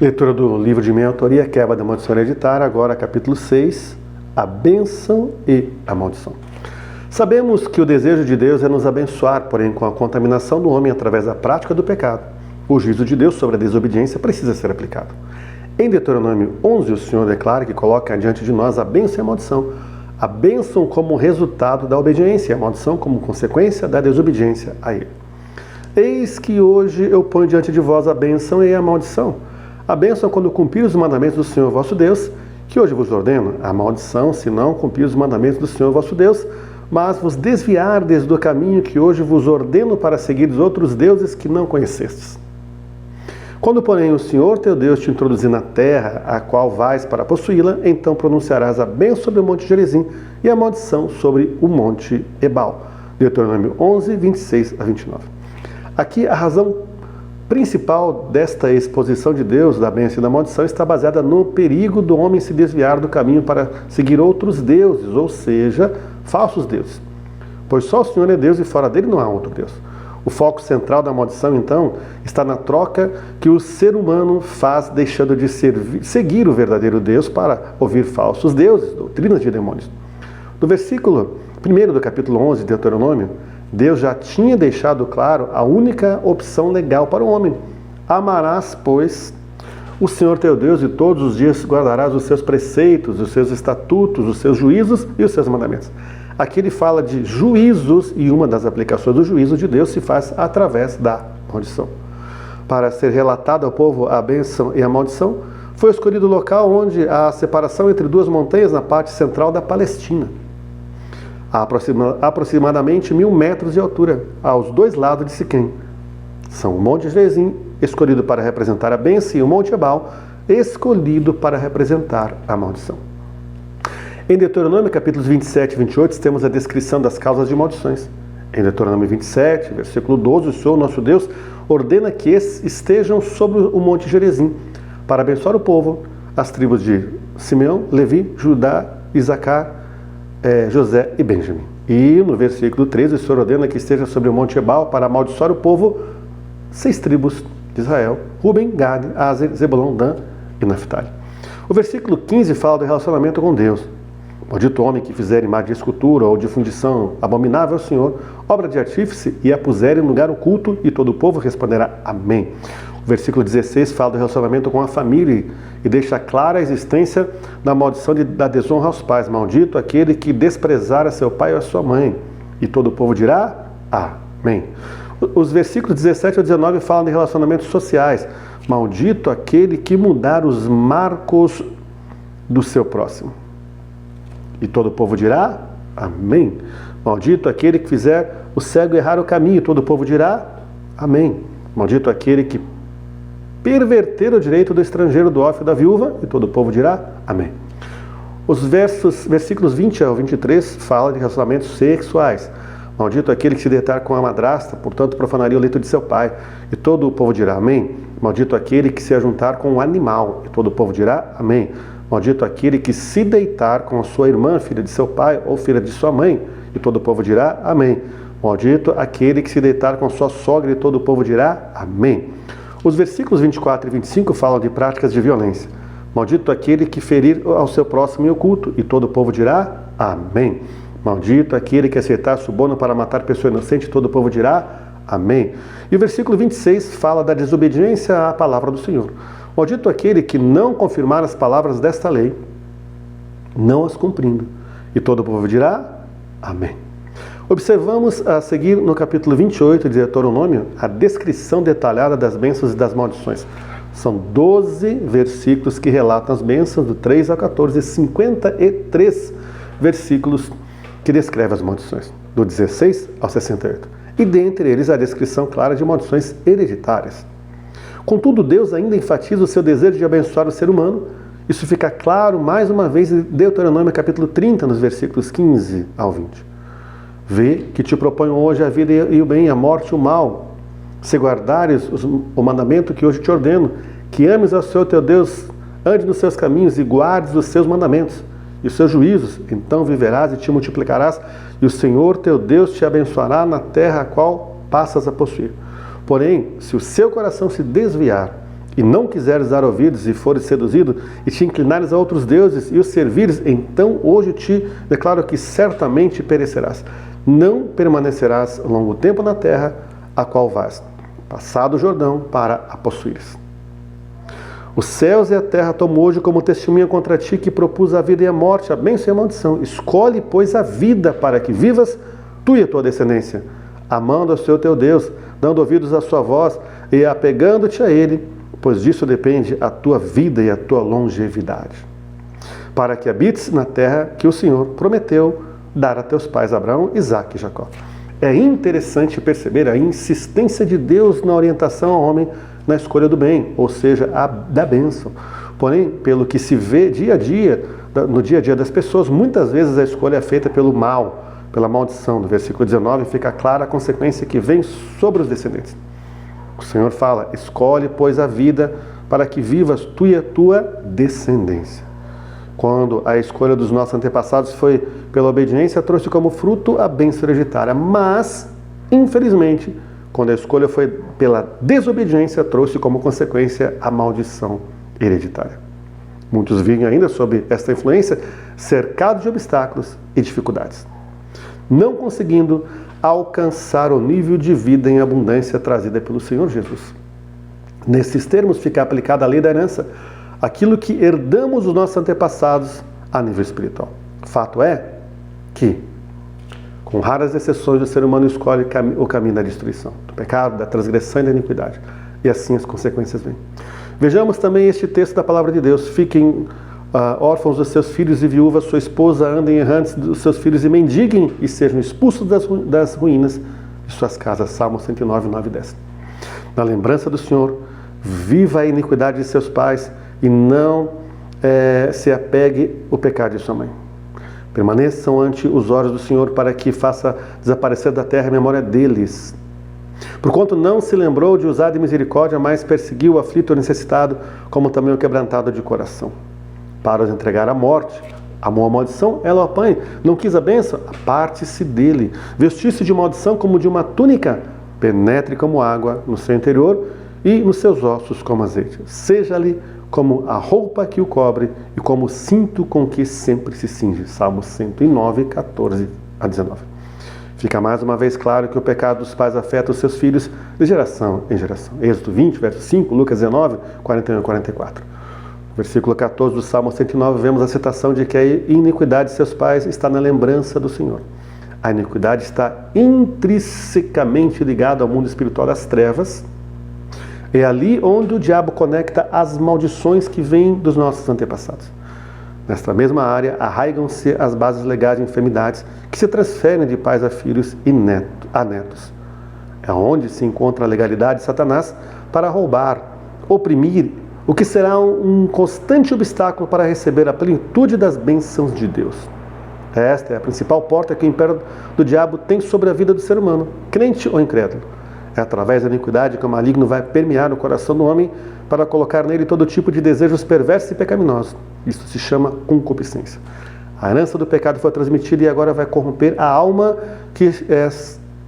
Leitura do livro de minha autoria, Quebra da Maldição Hereditária, agora capítulo 6, a bênção e a maldição. Sabemos que o desejo de Deus é nos abençoar, porém com a contaminação do homem através da prática do pecado, o juízo de Deus sobre a desobediência precisa ser aplicado. Em Deuteronômio 11, o Senhor declara que coloca diante de nós a bênção e a maldição. A bênção como resultado da obediência e a maldição como consequência da desobediência a Ele. Eis que hoje eu ponho diante de vós a bênção e a maldição. A bênção quando cumprir os mandamentos do Senhor vosso Deus, que hoje vos ordeno. A maldição se não cumprir os mandamentos do Senhor vosso Deus, mas vos desviardes do caminho que hoje vos ordeno para seguir os outros deuses que não conhecestes. Quando, porém, o Senhor teu Deus te introduzir na terra, a qual vais para possuí-la, então pronunciarás a bênção sobre o monte Gerizim e a maldição sobre o monte Ebal. Deuteronômio 11, 26 a 29. Aqui a razão principal desta exposição de Deus, da bênção e da maldição, está baseada no perigo do homem se desviar do caminho para seguir outros deuses, ou seja, falsos deuses. Pois só o Senhor é Deus e fora dele não há outro Deus. O foco central da maldição, então, está na troca que o ser humano faz deixando de seguir o verdadeiro Deus para ouvir falsos deuses, doutrinas de demônios. No versículo 1 do capítulo 11 de Deuteronômio, Deus já tinha deixado claro a única opção legal para o homem. Amarás, pois, o Senhor teu Deus e todos os dias guardarás os seus preceitos, os seus estatutos, os seus juízos e os seus mandamentos. Aqui ele fala de juízos e uma das aplicações do juízo de Deus se faz através da maldição. Para ser relatada ao povo a bênção e a maldição, foi escolhido o local onde há a separação entre duas montanhas na parte central da Palestina. A aproximadamente 1000 metros de altura, aos dois lados de Siquém. São o Monte Gerizim, escolhido para representar a bênção, e o Monte Ebal, escolhido para representar a maldição. Em Deuteronômio, capítulos 27 e 28, temos a descrição das causas de maldições. Em Deuteronômio 27, versículo 12, o Senhor, nosso Deus, ordena que esses estejam sobre o Monte Gerizim, para abençoar o povo, as tribos de Simeão, Levi, Judá, Isacar, José e Benjamim. E no versículo 13, o Senhor ordena que esteja sobre o Monte Ebal para amaldiçoar o povo, 6 tribos de Israel, Ruben, Gad, Aser, Zebulon, Dan e Naftali. O versículo 15 fala do relacionamento com Deus. Maldito homem que fizer imagem de escultura ou de fundição abominável ao Senhor, obra de artífice, e a puser em lugar oculto, e todo o povo responderá amém. O versículo 16 fala do relacionamento com a família e deixa clara a existência da maldição da desonra aos pais. Maldito aquele que desprezar a seu pai ou a sua mãe. E todo o povo dirá amém. Os versículos 17 a 19 falam de relacionamentos sociais. Maldito aquele que mudar os marcos do seu próximo. E todo o povo dirá amém. Maldito aquele que fizer o cego errar o caminho. E todo o povo dirá amém. Maldito aquele que perverter o direito do estrangeiro, do órfão e da viúva, e todo o povo dirá amém. Os versículos 20 ao 23 falam de relacionamentos sexuais. Maldito aquele que se deitar com a madrasta, portanto profanaria o leito de seu pai, e todo o povo dirá amém. Maldito aquele que se ajuntar com um animal, e todo o povo dirá amém. Maldito aquele que se deitar com a sua irmã, filha de seu pai, ou filha de sua mãe, e todo o povo dirá amém. Maldito aquele que se deitar com sua sogra, e todo o povo dirá amém. Os versículos 24 e 25 falam de práticas de violência. Maldito aquele que ferir ao seu próximo em oculto, e todo o povo dirá amém. Maldito aquele que aceitar suborno para matar pessoa inocente, e todo o povo dirá amém. E o versículo 26 fala da desobediência à palavra do Senhor. Maldito aquele que não confirmar as palavras desta lei, não as cumprindo, e todo o povo dirá amém. Observamos a seguir no capítulo 28 de Deuteronômio a descrição detalhada das bênçãos e das maldições. São 12 versículos que relatam as bênçãos, do 3 ao 14, e 53 versículos que descrevem as maldições, do 16 ao 68. E dentre eles a descrição clara de maldições hereditárias. Contudo, Deus ainda enfatiza o seu desejo de abençoar o ser humano. Isso fica claro mais uma vez em Deuteronômio capítulo 30, nos versículos 15 ao 20. Vê que te proponho hoje a vida e o bem, a morte e o mal. Se guardares o mandamento que hoje te ordeno, que ames ao Senhor teu Deus, ande nos seus caminhos e guardes os seus mandamentos e os seus juízos, então viverás e te multiplicarás, e o Senhor teu Deus te abençoará na terra a qual passas a possuir. Porém, se o seu coração se desviar e não quiseres dar ouvidos e fores seduzido, e te inclinares a outros deuses e os servires, então hoje te declaro que certamente perecerás. Não permanecerás longo tempo na terra, a qual vais, passado o Jordão, para a possuires. Os céus e a terra tomo hoje como testemunha contra ti, que propus a vida e a morte, a bênção e a maldição. Escolhe, pois, a vida, para que vivas tu e a tua descendência, amando ao Senhor teu Deus, dando ouvidos à sua voz e apegando-te a Ele, pois disso depende a tua vida e a tua longevidade, para que habites na terra que o Senhor prometeu dar a teus pais Abraão, Isaque e Jacó. É interessante perceber a insistência de Deus na orientação ao homem na escolha do bem, ou seja, da bênção. Porém, pelo que se vê dia a dia, no dia a dia das pessoas, muitas vezes a escolha é feita pelo mal, pela maldição. No versículo 19 fica clara a consequência que vem sobre os descendentes. O Senhor fala: escolhe, pois, a vida, para que vivas tu e a tua descendência. Quando a escolha dos nossos antepassados foi pela obediência, trouxe como fruto a bênção hereditária. Mas, infelizmente, quando a escolha foi pela desobediência, trouxe como consequência a maldição hereditária. Muitos vivem ainda sob esta influência, cercados de obstáculos e dificuldades, não conseguindo alcançar o nível de vida em abundância trazida pelo Senhor Jesus. Nesses termos fica aplicada a lei da herança, aquilo que herdamos dos nossos antepassados a nível espiritual. Fato é que, com raras exceções, o ser humano escolhe o caminho da destruição, do pecado, da transgressão e da iniquidade. E assim as consequências vêm. Vejamos também este texto da palavra de Deus. Fiquem órfãos dos seus filhos e viúvas, sua esposa andem errantes dos seus filhos e mendiguem e sejam expulsos das ruínas de suas casas. Salmo 109, 9 e 10. Na lembrança do Senhor, viva a iniquidade de seus pais e não se apegue ao pecado de sua mãe. Permaneçam ante os olhos do Senhor para que faça desaparecer da terra a memória deles. Porquanto não se lembrou de usar de misericórdia, mas perseguiu o aflito e o necessitado, como também o quebrantado de coração. Para os entregar à morte, amou a maldição, ela o apanha. Não quis a bênção, aparte-se dele. Vestiu-se de maldição como de uma túnica, penetre como água no seu interior e nos seus ossos como azeite. Seja-lhe como a roupa que o cobre e como o cinto com que sempre se cinge. Salmo 109, 14 a 19. Fica mais uma vez claro que o pecado dos pais afeta os seus filhos de geração em geração. Êxodo 20, verso 5, Lucas 19, 41 e 44. No versículo 14 do Salmo 109, vemos a citação de que a iniquidade de seus pais está na lembrança do Senhor. A iniquidade está intrinsecamente ligada ao mundo espiritual das trevas. É ali onde o diabo conecta as maldições que vêm dos nossos antepassados. Nesta mesma área, arraigam-se as bases legais de enfermidades que se transferem de pais a filhos e a netos. É onde se encontra a legalidade de Satanás para roubar, oprimir, o que será um constante obstáculo para receber a plenitude das bênçãos de Deus. Esta é a principal porta que o império do diabo tem sobre a vida do ser humano, crente ou incrédulo. É através da iniquidade que o maligno vai permear o coração do homem para colocar nele todo tipo de desejos perversos e pecaminosos. Isso se chama concupiscência. A herança do pecado foi transmitida e agora vai corromper a alma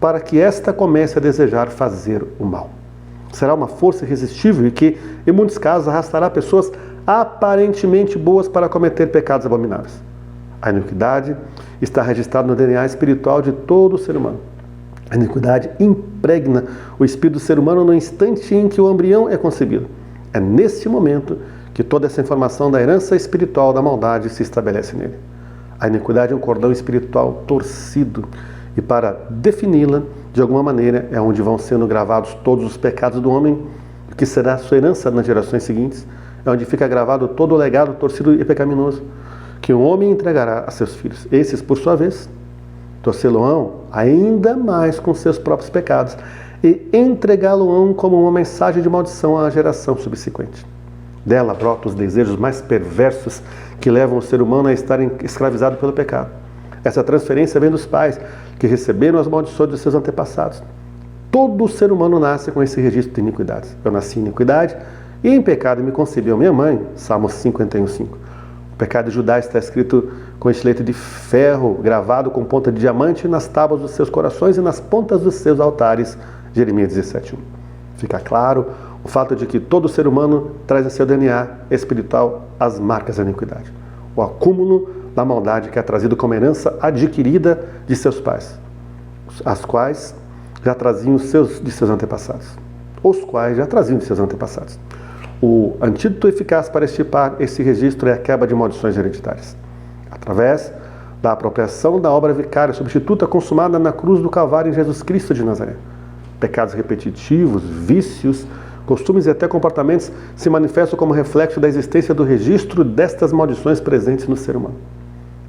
para que esta comece a desejar fazer o mal. Será uma força irresistível e que, em muitos casos, arrastará pessoas aparentemente boas para cometer pecados abomináveis. A iniquidade está registrada no DNA espiritual de todo ser humano. A iniquidade impregna o espírito do ser humano no instante em que o embrião é concebido. É neste momento que toda essa informação da herança espiritual da maldade se estabelece nele. A iniquidade é um cordão espiritual torcido e para defini-la, de alguma maneira, é onde vão sendo gravados todos os pecados do homem, que será sua herança nas gerações seguintes, é onde fica gravado todo o legado torcido e pecaminoso que um homem entregará a seus filhos. Esses, por sua vez, torcê-lo-ão ainda mais com seus próprios pecados e entregá-lo-ão como uma mensagem de maldição à geração subsequente. Dela brotam os desejos mais perversos que levam o ser humano a estar escravizado pelo pecado. Essa transferência vem dos pais que receberam as maldições de seus antepassados. Todo ser humano nasce com esse registro de iniquidades. Eu nasci em iniquidade e em pecado me concebeu minha mãe. Salmo 51:5. O pecado de Judá está escrito com estilete de ferro, gravado com ponta de diamante nas tábuas dos seus corações e nas pontas dos seus altares. Jeremias 17:1. Fica claro O fato de que todo ser humano traz em seu DNA espiritual as marcas da iniquidade. O acúmulo da maldade que é trazido como herança adquirida de seus pais, as quais já traziam de seus antepassados. Os quais já traziam de seus antepassados. O antídoto eficaz para extirpar esse registro é a quebra de maldições hereditárias, através da apropriação da obra vicária substituta consumada na cruz do Calvário em Jesus Cristo de Nazaré. Pecados repetitivos, vícios, costumes e até comportamentos se manifestam como reflexo da existência do registro destas maldições presentes no ser humano.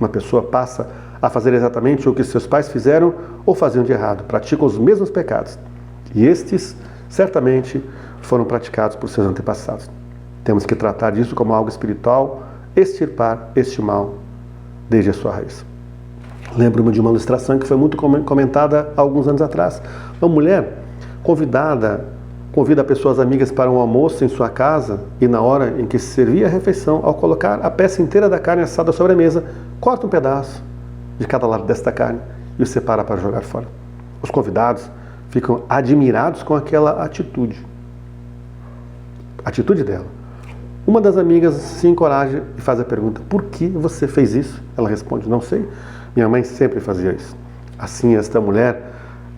Uma pessoa passa a fazer exatamente o que seus pais fizeram ou faziam de errado, praticam os mesmos pecados. E estes, certamente, foram praticados por seus antepassados. Temos que tratar disso como algo espiritual, extirpar este mal desde a sua raiz. Lembro-me de uma ilustração que foi muito comentada há alguns anos atrás. Uma mulher convida pessoas amigas para um almoço em sua casa e na hora em que se servia a refeição, ao colocar a peça inteira da carne assada sobre a mesa, corta um pedaço de cada lado desta carne e o separa para jogar fora. Os convidados ficam admirados com aquela atitude dela. Uma das amigas se encoraja e faz a pergunta: por que você fez isso? Ela responde: não sei, minha mãe sempre fazia isso. Assim, esta mulher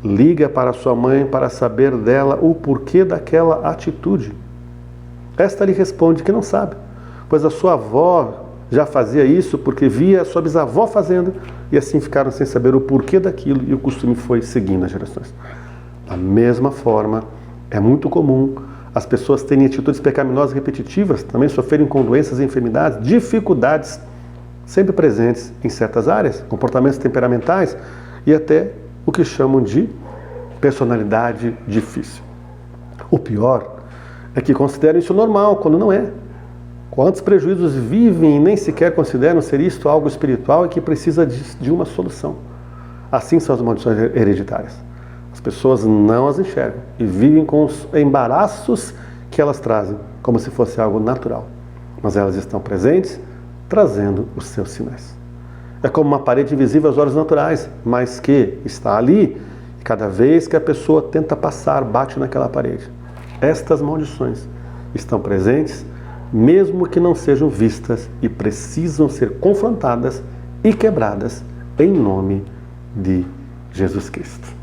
liga para sua mãe para saber dela o porquê daquela atitude. Esta lhe responde que não sabe, pois a sua avó já fazia isso porque via a sua bisavó fazendo, e assim ficaram sem saber o porquê daquilo, e o costume foi seguindo as gerações. Da mesma forma, é muito comum as pessoas terem atitudes pecaminosas repetitivas, também sofrerem com doenças e enfermidades, dificuldades sempre presentes em certas áreas, comportamentos temperamentais e até o que chamam de personalidade difícil. O pior é que consideram isso normal, quando não é. Quantos prejuízos vivem e nem sequer consideram ser isto algo espiritual e que precisa de uma solução. Assim são as maldições hereditárias. As pessoas não as enxergam e vivem com os embaraços que elas trazem, como se fosse algo natural. Mas elas estão presentes, trazendo os seus sinais. É como uma parede invisível aos olhos naturais, mas que está ali e cada vez que a pessoa tenta passar, bate naquela parede. Estas maldições estão presentes, mesmo que não sejam vistas, e precisam ser confrontadas e quebradas em nome de Jesus Cristo.